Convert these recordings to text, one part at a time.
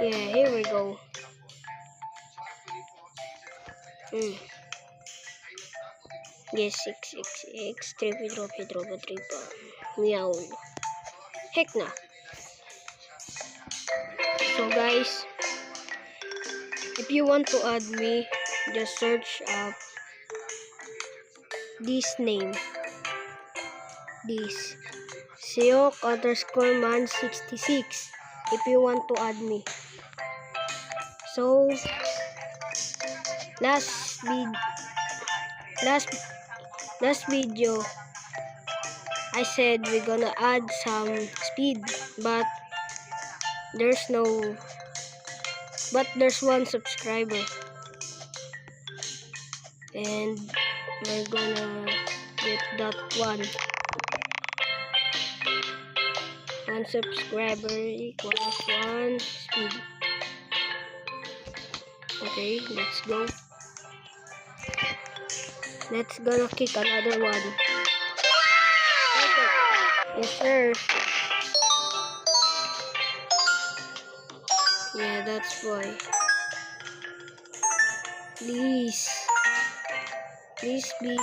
Yeah, here we go. Yes, 666 Pedro Tripa. Meow. Heck na. So guys, if you want to add me, just search up this name. This Seok_man66 if you want to add me. So last video I said we're gonna add some speed, but there's one subscriber, and we're gonna get that one subscriber equals 1 speed. Okay, let's go. Let's gonna kick another one. Okay. Yes, sir. Yeah, that's why. Please be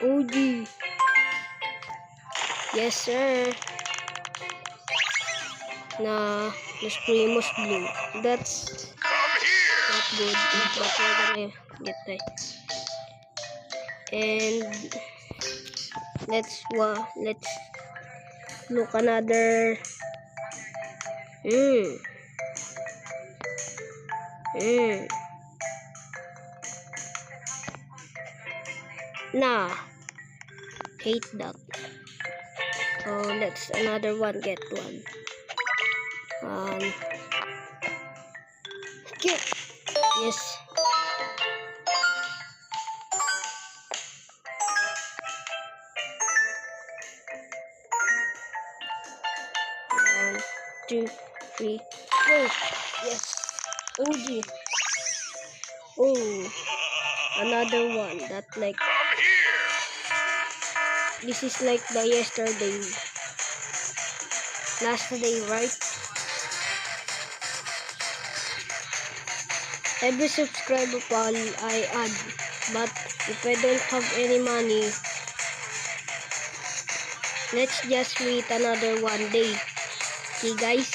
OG. Yes, sir. Nah, Los Primos Blue. That's not good, but we're gonna get that. And let's look another. Nah, hate that. Oh, let's another one get one. Okay. Yes. One, two, three, go. Yes. OG. Oh, another one that like. This is like the yesterday. Last day, right? Every subscriber pal I add, but if I don't have any money, let's just wait another one day. Okay guys?